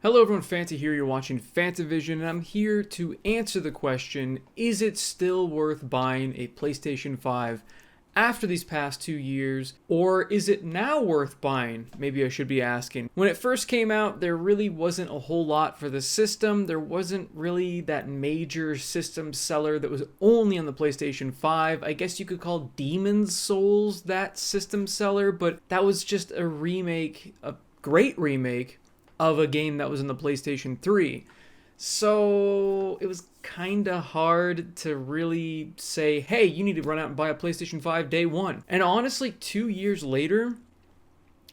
Hello everyone, Fanta here, you're watching FANTAVISION, and I'm here to answer the question, is it still worth buying a PlayStation 5 after these past 2 years, or is it now worth buying? Maybe I should be asking. When it first came out, there really wasn't a whole lot for the system. There wasn't really that major system seller that was only on the PlayStation 5. I guess you could call Demon's Souls that system seller, but that was just a remake, a great remake, of a game that was in the PlayStation 3. So it was kind of hard to really say, hey, you need to run out and buy a PlayStation 5 day one. And honestly, 2 years later,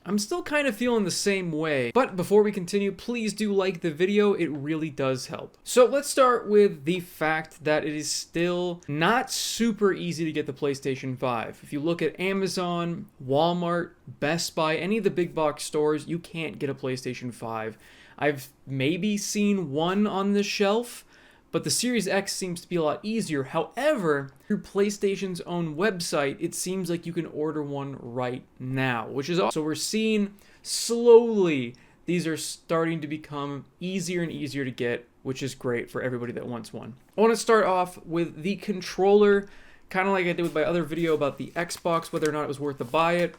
I'm still kind of feeling the same way. But before we continue, please do like the video. It really does help. So let's start with the fact that it is still not super easy to get the PlayStation 5. If you look at Amazon, Walmart, Best Buy, any of the big box stores, you can't get a PlayStation 5. I've maybe seen one on the shelf, but the Series X seems to be a lot easier. However, through PlayStation's own website, it seems like you can order one right now, which is awesome. So we're seeing slowly these are starting to become easier and easier to get, which is great for everybody that wants one. I want to start off with the controller, kind of like I did with my other video about the Xbox, whether or not it was worth to buy it.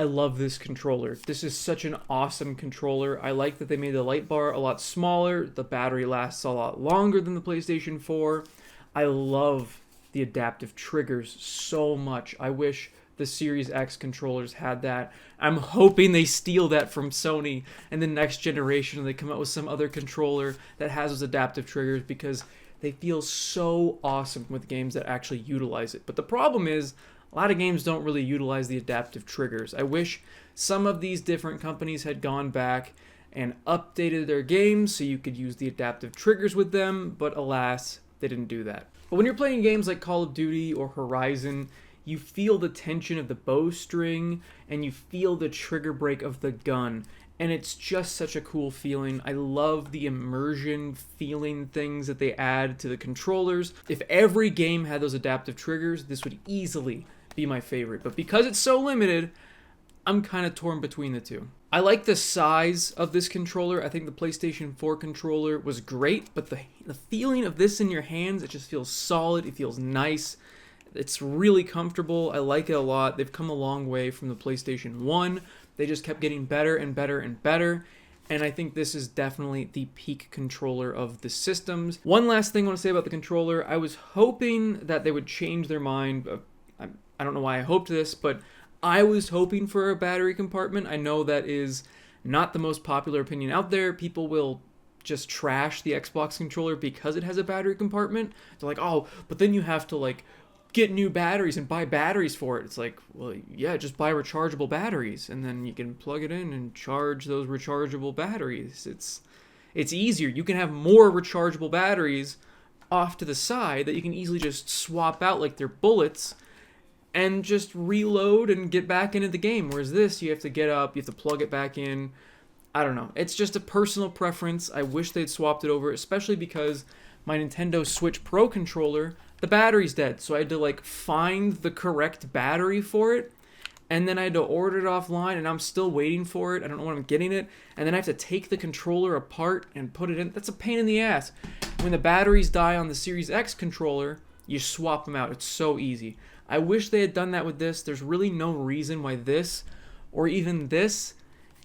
I love this controller. This is such an awesome controller. I like that they made the light bar a lot smaller. The battery lasts a lot longer than the PlayStation 4. I love the adaptive triggers so much. I wish the Series X controllers had that. I'm hoping they steal that from Sony and the next generation and they come out with some other controller that has those adaptive triggers because they feel so awesome with games that actually utilize it. But the problem is, a lot of games don't really utilize the adaptive triggers. I wish some of these different companies had gone back and updated their games so you could use the adaptive triggers with them, but alas, they didn't do that. But when you're playing games like Call of Duty or Horizon, you feel the tension of the bowstring and you feel the trigger break of the gun. And it's just such a cool feeling. I love the immersion feeling things that they add to the controllers. If every game had those adaptive triggers, this would easily be my favorite. But because it's so limited, I'm kind of torn between the two. I like the size of this controller. I think the PlayStation 4 controller was great, but the feeling of this in your hands, it just feels solid. It feels nice. It's really comfortable. I like it a lot. They've come a long way from the PlayStation 1. They just kept getting better and better and better. And I think this is definitely the peak controller of the systems. One last thing I want to say about the controller. I was hoping that they would change their mind. I don't know why I hoped this, but I was hoping for a battery compartment. I know that is not the most popular opinion out there. People will just trash the Xbox controller because it has a battery compartment. They're like, oh, but then you have to like get new batteries and buy batteries for it. It's like, well, yeah, just buy rechargeable batteries and then you can plug it in and charge those rechargeable batteries. It's easier. You can have more rechargeable batteries off to the side that you can easily just swap out like they're bullets and just reload and get back into the game. Whereas this, you have to get up, you have to plug it back in. I don't know. It's just a personal preference. I wish they'd swapped it over, especially because my Nintendo Switch Pro controller, the battery's dead. So I had to like find the correct battery for it. And then I had to order it offline and I'm still waiting for it. I don't know when I'm getting it. And then I have to take the controller apart and put it in. That's a pain in the ass. When the batteries die on the Series X controller, you swap them out. It's so easy. I wish they had done that with this. There's really no reason why this or even this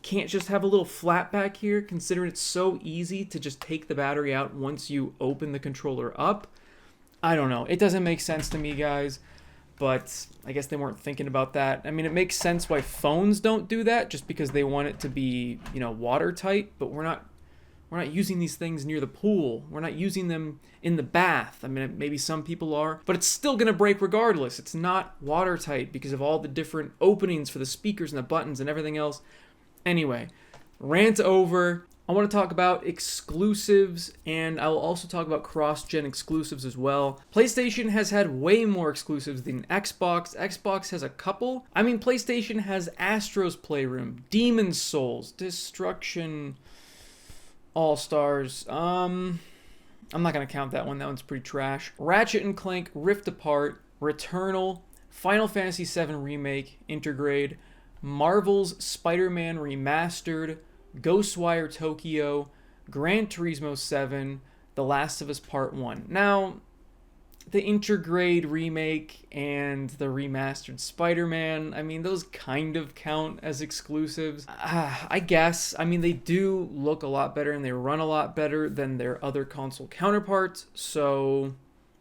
can't just have a little flat back here, considering it's so easy to just take the battery out once you open the controller up. I don't know. It doesn't make sense to me, guys, but I guess they weren't thinking about that. I mean, it makes sense why phones don't do that, just because they want it to be, watertight, but we're not using these things near the pool. We're not using them in the bath. I mean, maybe some people are, but it's still going to break regardless. It's not watertight because of all the different openings for the speakers and the buttons and everything else. Anyway, rant over. I want to talk about exclusives, and I will also talk about cross-gen exclusives as well. PlayStation has had way more exclusives than Xbox. Xbox has a couple. I mean, PlayStation has Astro's Playroom, Demon's Souls, Destruction All-Stars. I'm not going to count that one. That one's pretty trash. Ratchet & Clank, Rift Apart, Returnal, Final Fantasy VII Remake, Intergrade, Marvel's Spider-Man Remastered, Ghostwire Tokyo, Gran Turismo 7, The Last of Us Part 1. Now, the Intergrade remake and the remastered Spider-Man, I mean, those kind of count as exclusives. I guess. I mean, they do look a lot better and they run a lot better than their other console counterparts, so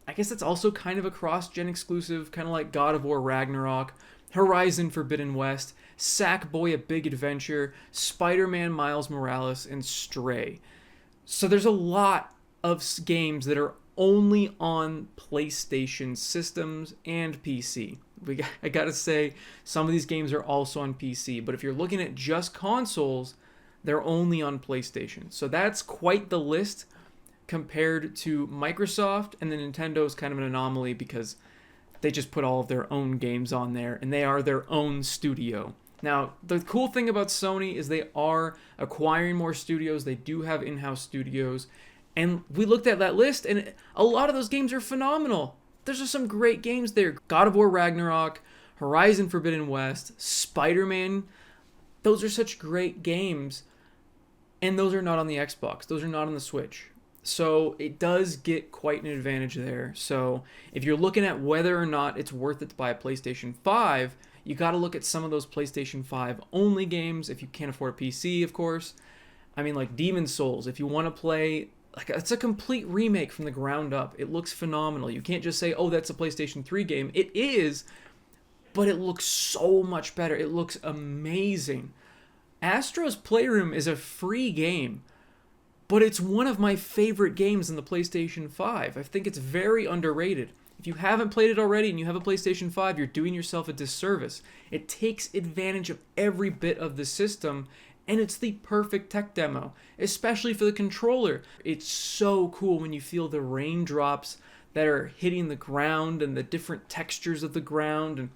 I guess it's also kind of a cross-gen exclusive, kind of like God of War Ragnarok, Horizon Forbidden West, Sackboy: A Big Adventure, Spider-Man Miles Morales, and Stray. So there's a lot of games that are only on PlayStation systems and PC. I gotta say, some of these games are also on PC, but if you're looking at just consoles, they're only on PlayStation. So that's quite the list compared to Microsoft, and then Nintendo's kind of an anomaly because they just put all of their own games on there, and they are their own studio. Now, the cool thing about Sony is they are acquiring more studios. They do have in-house studios. And we looked at that list, and a lot of those games are phenomenal. There's just some great games there. God of War Ragnarok, Horizon Forbidden West, Spider-Man. Those are such great games. And those are not on the Xbox. Those are not on the Switch. So it does get quite an advantage there. So if you're looking at whether or not it's worth it to buy a PlayStation 5, you got to look at some of those PlayStation 5 only games, if you can't afford a PC, of course. I mean, like Demon's Souls, if you want to play... Like, it's a complete remake from the ground up. It looks phenomenal. You can't just say, oh, that's a PlayStation 3 game. It is, but it looks so much better. It looks amazing. Astro's Playroom is a free game, but it's one of my favorite games in the PlayStation 5. I think it's very underrated. If you haven't played it already and you have a PlayStation 5, you're doing yourself a disservice. It takes advantage of every bit of the system, and it's the perfect tech demo, especially for the controller. It's so cool when you feel the raindrops that are hitting the ground and the different textures of the ground. And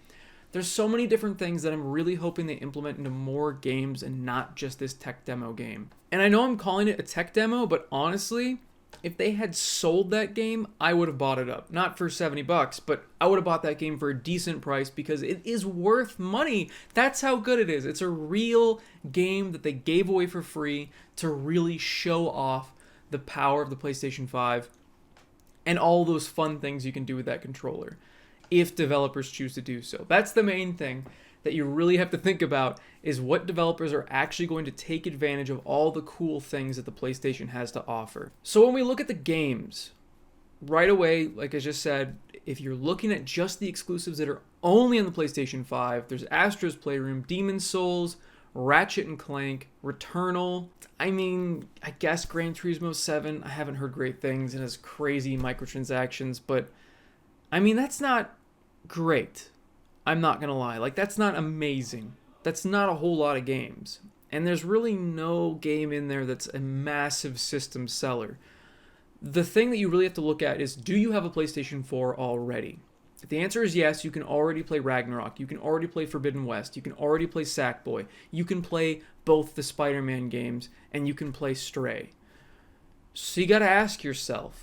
there's so many different things that I'm really hoping they implement into more games and not just this tech demo game. And I know I'm calling it a tech demo, but honestly, if they had sold that game, I would have bought it up. Not for $70, but I would have bought that game for a decent price because it is worth money. That's how good it is. It's a real game that they gave away for free to really show off the power of the PlayStation 5 and all those fun things you can do with that controller if developers choose to do so. That's the main thing that you really have to think about, is what developers are actually going to take advantage of all the cool things that the PlayStation has to offer. So when we look at the games, right away, like I just said, if you're looking at just the exclusives that are only on the PlayStation 5, there's Astro's Playroom, Demon's Souls, Ratchet and Clank, Returnal. I mean, I guess Gran Turismo 7, I haven't heard great things and has crazy microtransactions, but I mean, that's not great. I'm not going to lie. Like, that's not amazing. That's not a whole lot of games. And there's really no game in there that's a massive system seller. The thing that you really have to look at is, do you have a PlayStation 4 already? If the answer is yes, you can already play Ragnarok. You can already play Forbidden West. You can already play Sackboy. You can play both the Spider-Man games, and you can play Stray. So you got to ask yourself,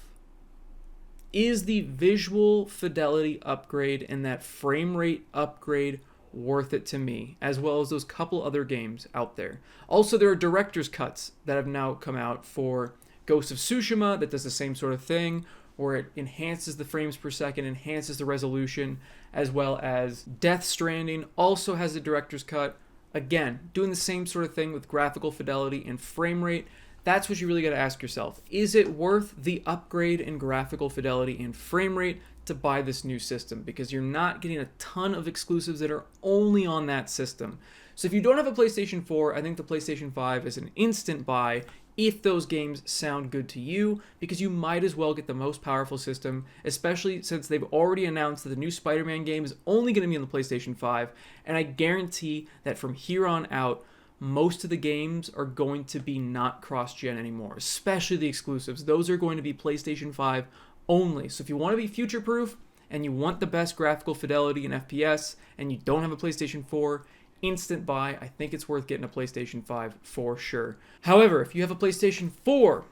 is the visual fidelity upgrade and that frame rate upgrade worth it to me, as well as those couple other games out there? Also, there are director's cuts that have now come out for Ghost of Tsushima that does the same sort of thing, where it enhances the frames per second, enhances the resolution, as well as Death Stranding also has a director's cut. Again, doing the same sort of thing with graphical fidelity and frame rate. That's what you really got to ask yourself. Is it worth the upgrade in graphical fidelity and frame rate to buy this new system? Because you're not getting a ton of exclusives that are only on that system. So if you don't have a PlayStation 4, I think the PlayStation 5 is an instant buy if those games sound good to you, because you might as well get the most powerful system, especially since they've already announced that the new Spider-Man game is only going to be on the PlayStation 5, and I guarantee that from here on out, most of the games are going to be not cross-gen anymore, especially the exclusives. Those are going to be PlayStation 5 only. So if you want to be future-proof and you want the best graphical fidelity and FPS and you don't have a PlayStation 4, instant buy. I think it's worth getting a PlayStation 5 for sure. However, if you have a PlayStation 4,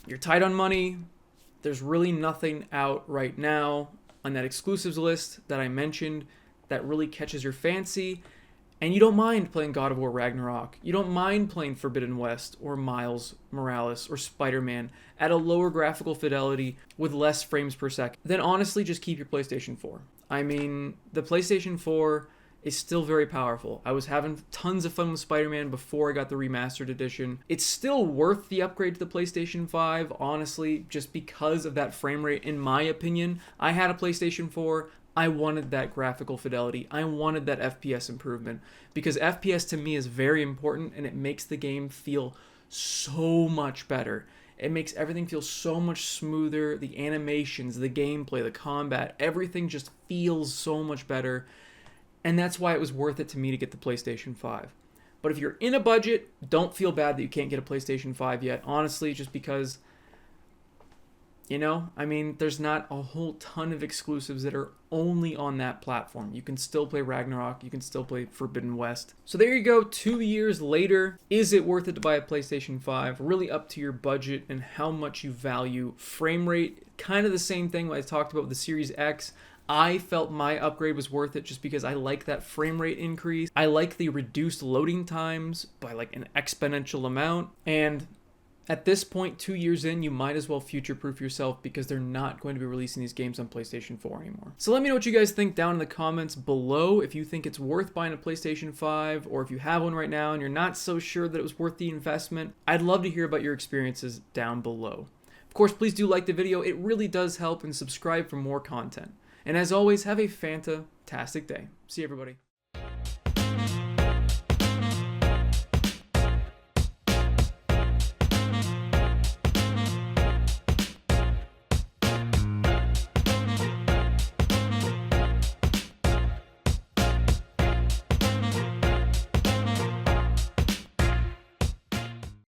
you're tight on money, there's really nothing out right now on that exclusives list that I mentioned that really catches your fancy, and you don't mind playing God of War Ragnarok, you don't mind playing Forbidden West or Miles Morales or Spider-Man at a lower graphical fidelity with less frames per second, then honestly just keep your PlayStation 4. I mean, the PlayStation 4 is still very powerful. I was having tons of fun with Spider-Man before I got the remastered edition. It's still worth the upgrade to the PlayStation 5, honestly, just because of that frame rate, in my opinion. I had a PlayStation 4. I wanted that graphical fidelity. I wanted that FPS improvement, because FPS to me is very important, and it makes the game feel so much better. It makes everything feel so much smoother. The animations, the gameplay, the combat, everything just feels so much better. And that's why it was worth it to me to get the PlayStation 5. But if you're in a budget, don't feel bad that you can't get a PlayStation 5 yet. Honestly, just because, I mean, there's not a whole ton of exclusives that are only on that platform. You can still play Ragnarok. You can still play Forbidden West. So there you go, 2 years later. Is it worth it to buy a PlayStation 5? Really up to your budget and how much you value frame rate. Kind of the same thing I talked about with the Series X. I felt my upgrade was worth it just because I like that frame rate increase. I like the reduced loading times by like an exponential amount. And at this point, 2 years in, you might as well future-proof yourself, because they're not going to be releasing these games on PlayStation 4 anymore. So let me know what you guys think down in the comments below, if you think it's worth buying a PlayStation 5, or if you have one right now and you're not so sure that it was worth the investment. I'd love to hear about your experiences down below. Of course, please do like the video. It really does help, and subscribe for more content. And as always, have a fantastic day. See you, everybody.